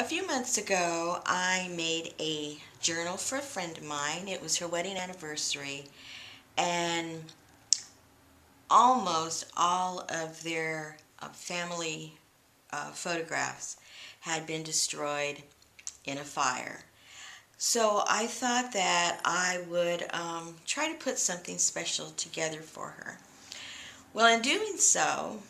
A few months ago, I made a journal for a friend of mine. It was her wedding anniversary, and almost all of their family photographs had been destroyed in a fire. So I thought that I would try to put something special together for her. Well, in doing so,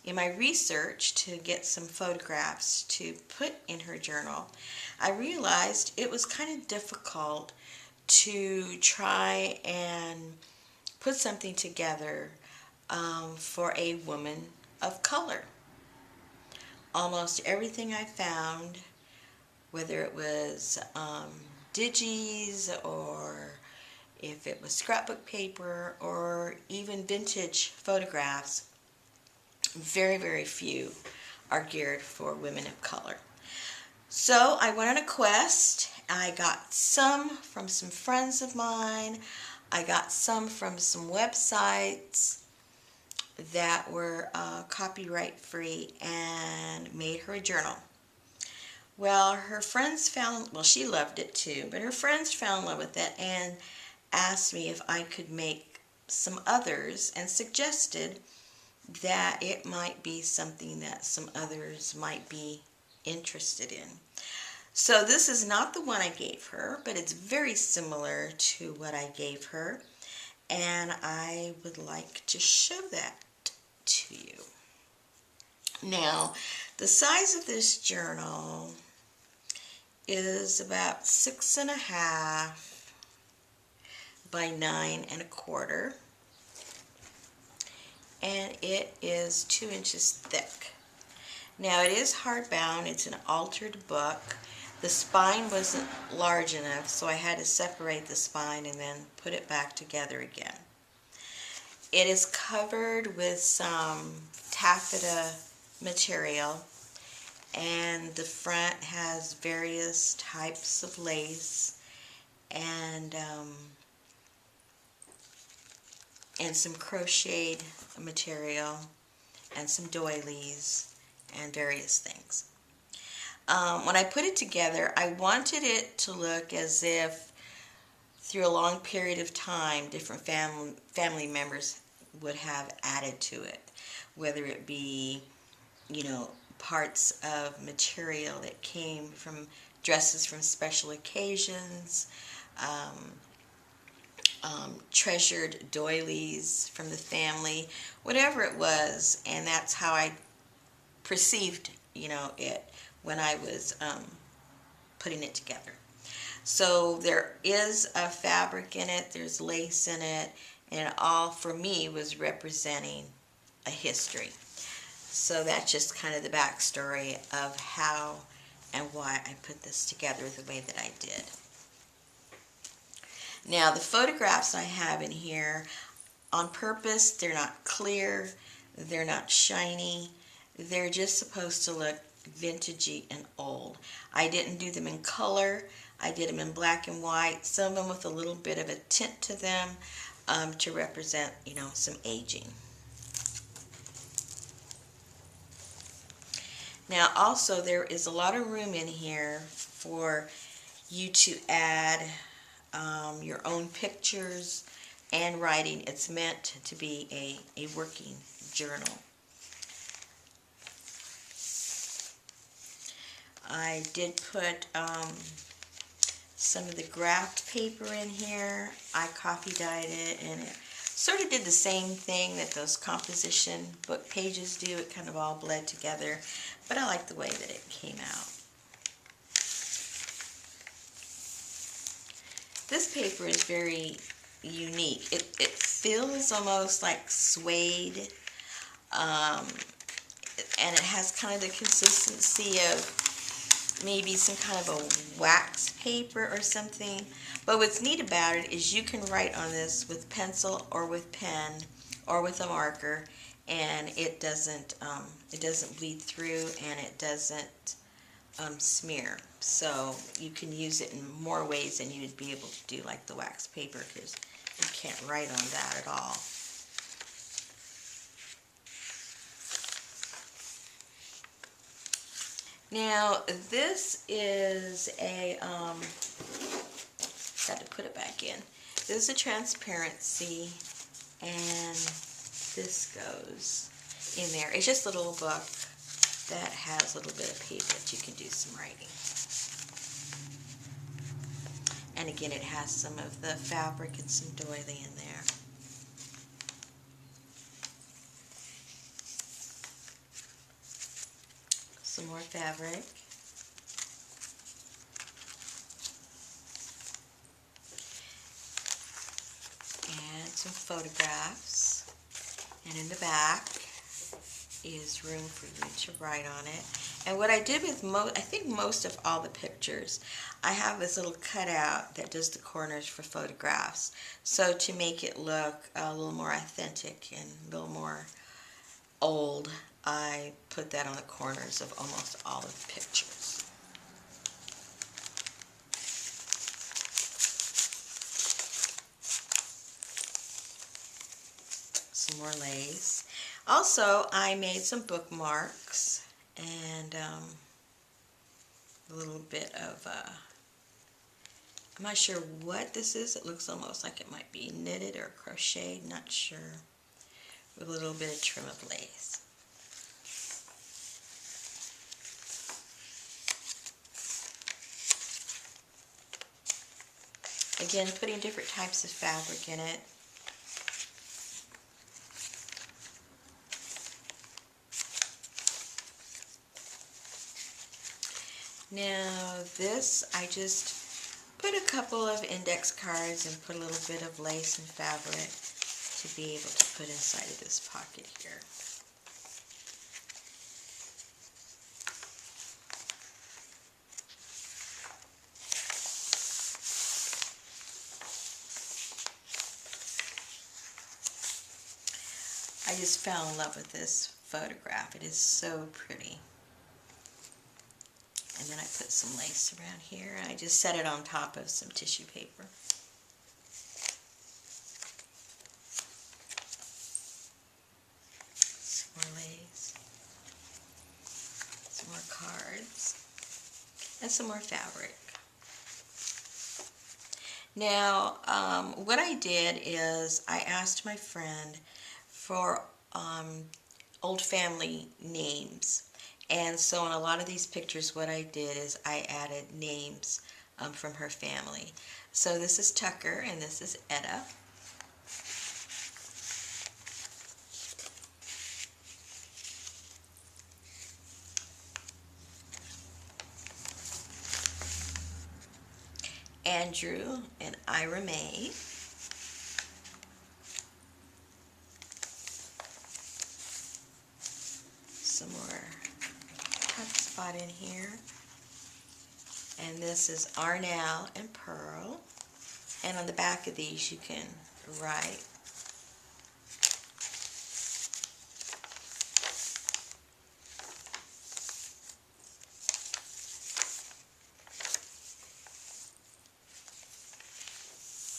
in my research to get some photographs to put in her journal, I realized it was kind of difficult to try and put something together for a woman of color. Almost everything I found, whether it was digis or if it was scrapbook paper or even vintage photographs, very, very few are geared for women of color. So I went on a quest. I got some from some friends of mine. I got some from some websites that were copyright free and made her a journal. Well, her friends she loved it too, but her friends fell in love with it and asked me if I could make some others and suggested that it might be something that some others might be interested in. So this is not the one I gave her, but it's very similar to what I gave her, and I would like to show that to you. Now, the size of this journal is about 6.5 by 9.25, and it is 2 inches thick. Now, it is hardbound. It's an altered book. The spine wasn't large enough, so I had to separate the spine and then put it back together again. It is covered with some taffeta material, and the front has various types of lace and some crocheted material and some doilies and various things. When I put it together, I wanted it to look as if through a long period of time different family members would have added to it, whether it be, parts of material that came from dresses from special occasions, treasured doilies from the family, whatever it was, and that's how I perceived, it when I was putting it together. So there is a fabric in it, there's lace in it, and it all for me was representing a history. So that's just kind of the backstory of how and why I put this together the way that I did. Now, the photographs I have in here, on purpose, they're not clear, they're not shiny, they're just supposed to look vintagey and old. I didn't do them in color, I did them in black and white, some of them with a little bit of a tint to them to represent, some aging. Now, also, there is a lot of room in here for you to add your own pictures and writing. It's meant to be a working journal. I did put some of the graphed paper in here. I copy dyed it, and it sort of did the same thing that those composition book pages do. It kind of all bled together, but I like the way that it came out. This paper is very unique. It feels almost like suede, and it has kind of the consistency of maybe some kind of a wax paper or something. But what's neat about it is you can write on this with pencil or with pen or with a marker, and it doesn't bleed through, and it doesn't smear. So you can use it in more ways than you would be able to do like the wax paper, because you can't write on that at all. Now, this is a, got to put it back in. This is a transparency, and this goes in there. It's just a little book that has a little bit of paper that you can do some writing. And again, it has some of the fabric and some doily in there. Some more fabric. And some photographs. And in the back is room for you to write on it. And what I did with I think most of all the pictures, I have this little cutout that does the corners for photographs. So to make it look a little more authentic and a little more old, I put that on the corners of almost all of the pictures. Some more lace. Also, I made some bookmarks and a little bit of, I'm not sure what this is. It looks almost like it might be knitted or crocheted, not sure. With a little bit of trim of lace. Again, putting different types of fabric in it. Now this, I just put a couple of index cards and put a little bit of lace and fabric to be able to put inside of this pocket here. I just fell in love with this photograph. It is so pretty. And then I put some lace around here, and I just set it on top of some tissue paper. Some more lace, some more cards, and some more fabric. Now, what I did is I asked my friend for old family names. And so in a lot of these pictures, what I did is I added names from her family. So this is Tucker, and this is Etta. Andrew and Ira May. Some more tuck spot in here. And this is Arnell and Pearl. And on the back of these you can write.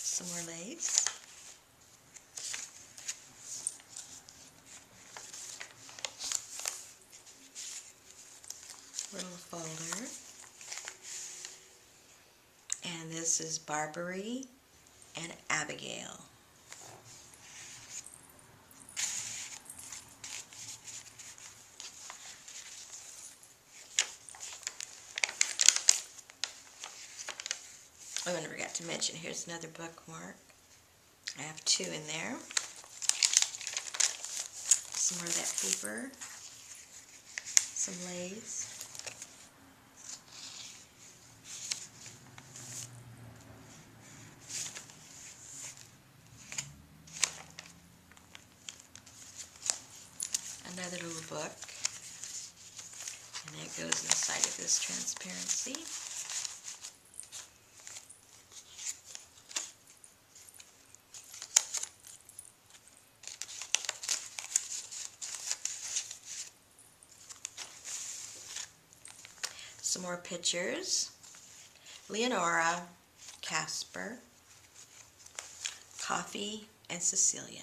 Some more lace. Little folder. And this is Barbary and Abigail. Oh, and I forgot to mention, here's another bookmark. I have 2 in there. Some more of that paper. Some lace. Another little book. And that goes inside of this transparency. Some more pictures. Leonora, Casper, Coffee, and Cecilia.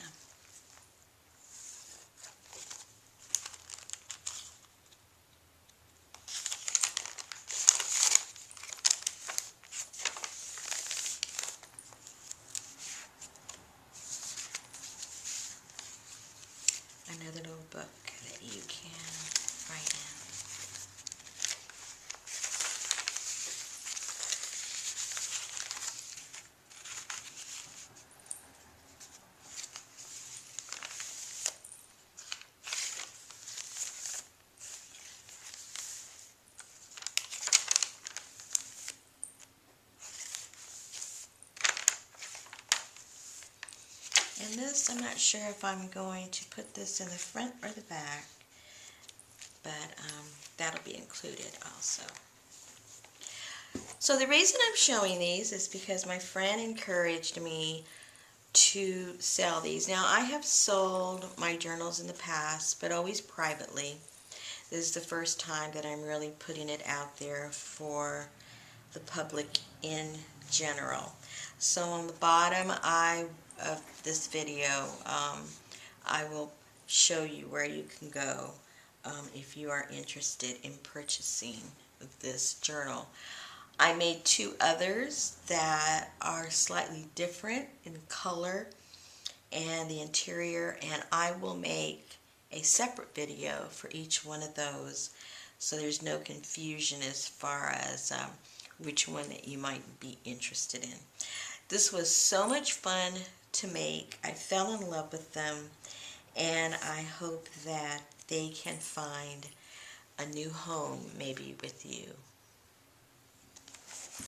And this, I'm not sure if I'm going to put this in the front or the back, but that'll be included also. So the reason I'm showing these is because my friend encouraged me to sell these. Now, I have sold my journals in the past, but always privately. This is the first time that I'm really putting it out there for the public in general. So on the bottom of this video, I will show you where you can go if you are interested in purchasing this journal. I made two others that are slightly different in color and the interior, and I will make a separate video for each one of those so there's no confusion as far as which one that you might be interested in. This was so much fun to make. I fell in love with them, and I hope that they can find a new home maybe with you.